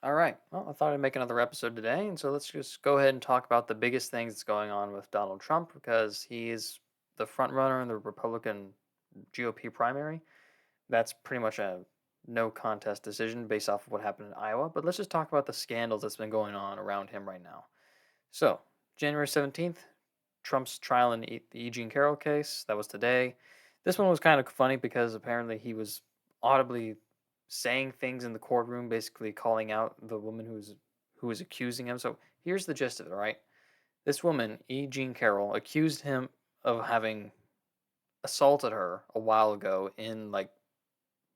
All right. Well, I thought I'd make another episode today, and so let's just go ahead and talk about the biggest things that's going on with Donald Trump because he is the front runner in the Republican GOP primary. That's pretty much a no contest decision based off of what happened in Iowa. But let's just talk about the scandals that's been going on around him right now. So, January 17th, Trump's trial in the E. Jean Carroll case. That was today. This one was kind of funny because apparently he was audibly saying things in the courtroom, basically calling out the woman who was accusing him. So here's the gist of it, all right? This woman, E. Jean Carroll, accused him of having assaulted her a while ago in like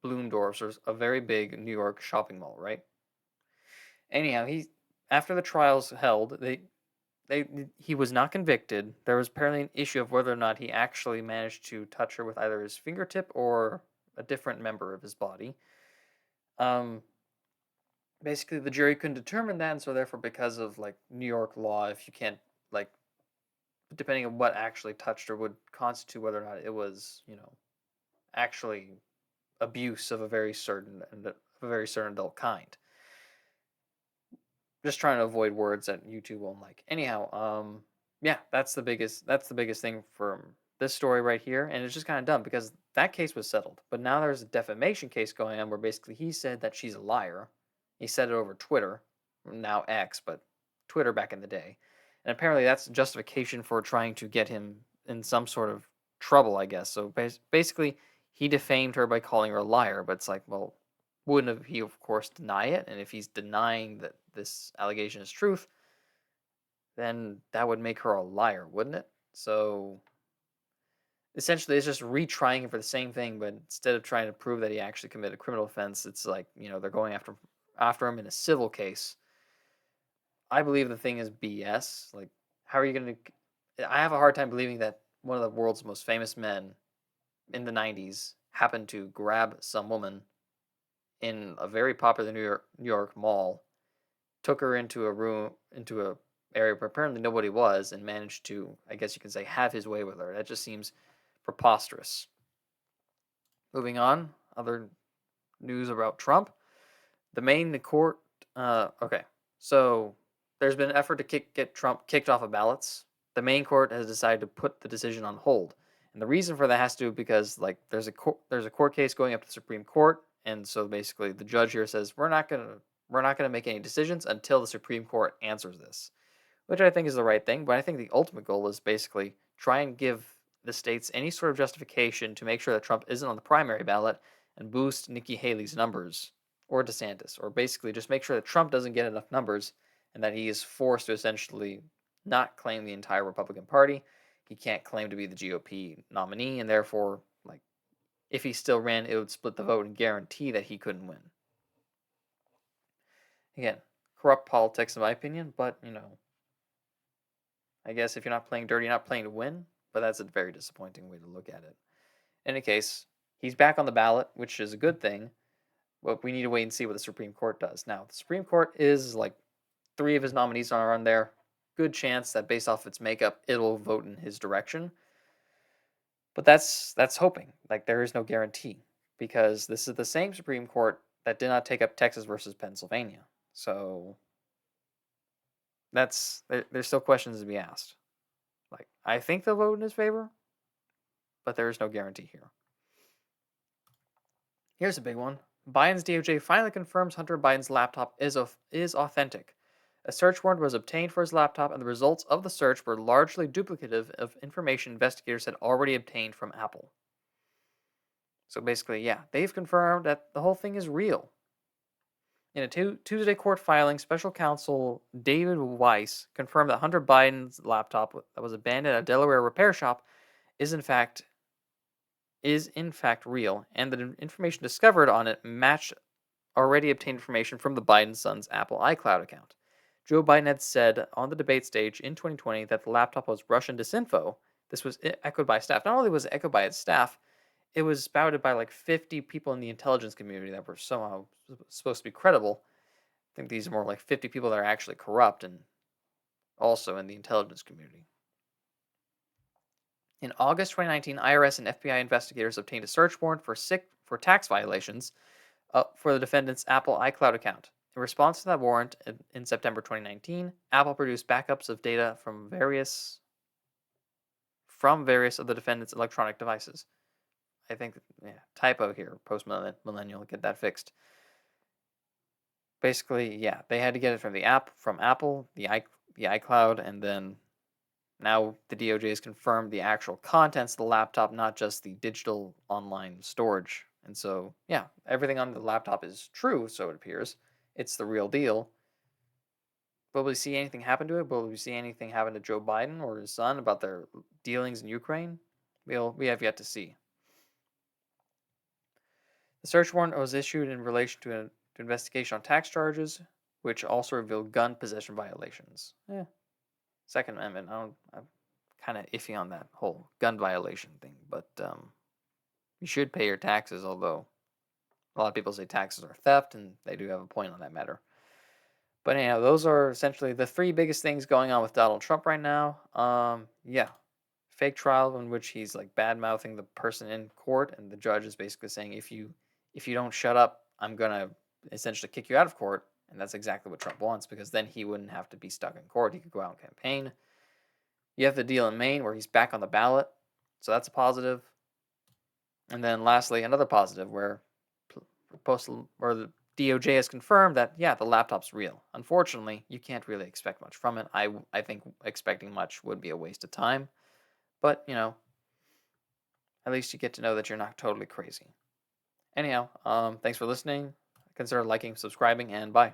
Bloomdorf's, or a very big New York shopping mall, right? Anyhow, he after the trials held, they he was not convicted. There was apparently an issue of whether or not he actually managed to touch her with either his fingertip or a different member of his body. Um, Basically, the jury couldn't determine that, and so therefore, because of like New York law, if you can't like, depending on what actually touched her, would constitute whether or not it was actually abuse of a very certain adult kind. Just trying to avoid words that YouTube won't like. Anyhow, yeah, that's the biggest thing from this story right here, and it's just kind of dumb because that case was settled, but now there's a defamation case going on where basically he said that she's a liar. He said it over Twitter, now X, but Twitter back in the day, and apparently that's justification for trying to get him in some sort of trouble, I guess. So basically, he defamed her by calling her a liar, but it's like, well, wouldn't he, of course, deny it? And if he's denying that this allegation is truth, then that would make her a liar, wouldn't it? So essentially, it's just retrying him for the same thing, but instead of trying to prove that he actually committed a criminal offense, it's like they're going after him in a civil case. I believe the thing is BS. Like, how are you going to? I have a hard time believing that one of the world's most famous men in the '90s happened to grab some woman in a very popular New York mall, took her into a room, into a area where apparently nobody was, and managed to, I guess you can say, have his way with her. That just seems preposterous. Moving on, other news about Trump. The Maine court. Okay, so there's been an effort to get Trump kicked off of ballots. The Maine court has decided to put the decision on hold, and the reason for that has to do because like there's a court case going up to the Supreme Court, and so basically the judge here says we're not gonna make any decisions until the Supreme Court answers this, which I think is the right thing. But I think the ultimate goal is basically try and give the states any sort of justification to make sure that Trump isn't on the primary ballot and boost Nikki Haley's numbers or DeSantis, or basically just make sure that Trump doesn't get enough numbers and that he is forced to essentially not claim the entire Republican Party. He can't claim to be the GOP nominee, and therefore, like, if he still ran, it would split the vote and guarantee that he couldn't win. Again, corrupt politics, in my opinion, but I guess if you're not playing dirty, you're not playing to win, but that's a very disappointing way to look at it. In any case, he's back on the ballot, which is a good thing, but we need to wait and see what the Supreme Court does. Now, the Supreme Court is like three of his nominees are on there. Good chance that based off its makeup, it'll vote in his direction. But that's hoping. Like there is no guarantee because this is the same Supreme Court that did not take up Texas versus Pennsylvania. So there's still questions to be asked. Like I think they'll vote in his favor, but there is no guarantee here. Here's a big one. Biden's DOJ finally confirms Hunter Biden's laptop is authentic. A search warrant was obtained for his laptop, and the results of the search were largely duplicative of information investigators had already obtained from Apple. So basically, yeah, they've confirmed that the whole thing is real. In a Tuesday court filing, special counsel David Weiss confirmed that Hunter Biden's laptop that was abandoned at a Delaware repair shop is in fact real, and that information discovered on it matched already obtained information from the Biden son's Apple iCloud account. Joe Biden had said on the debate stage in 2020 that the laptop was Russian disinfo. This was echoed by staff. Not only was it echoed by its staff, it was spouted by like 50 people in the intelligence community that were somehow supposed to be credible. I think these are more like 50 people that are actually corrupt and also in the intelligence community. In August 2019, IRS and FBI investigators obtained a search warrant for tax violations for the defendant's Apple iCloud account. In response to that warrant in September 2019, Apple produced backups of data from various of the defendant's electronic devices. I think, yeah, typo here, post-millennial, get that fixed. Basically, yeah, they had to get it from Apple, the iCloud, and then now the DOJ has confirmed the actual contents of the laptop, not just the digital online storage. And so, yeah, everything on the laptop is true, so it appears. It's the real deal. Will we see anything happen to it? Will we see anything happen to Joe Biden or his son about their dealings in Ukraine? We have yet to see. The search warrant was issued in relation to an investigation on tax charges, which also revealed gun possession violations. Second Amendment, I'm kind of iffy on that whole gun violation thing, but you should pay your taxes, although a lot of people say taxes are theft, and they do have a point on that matter. But anyhow, those are essentially the three biggest things going on with Donald Trump right now. Yeah, fake trial in which he's like bad mouthing the person in court, and the judge is basically saying, if you don't shut up, I'm gonna essentially kick you out of court, and that's exactly what Trump wants, because then he wouldn't have to be stuck in court. He could go out and campaign. You have the deal in Maine where he's back on the ballot, so that's a positive. And then lastly, another positive where the DOJ has confirmed that, yeah, the laptop's real. Unfortunately, you can't really expect much from it. I think expecting much would be a waste of time. But, at least you get to know that you're not totally crazy. Anyhow, thanks for listening. Consider liking, subscribing, and bye.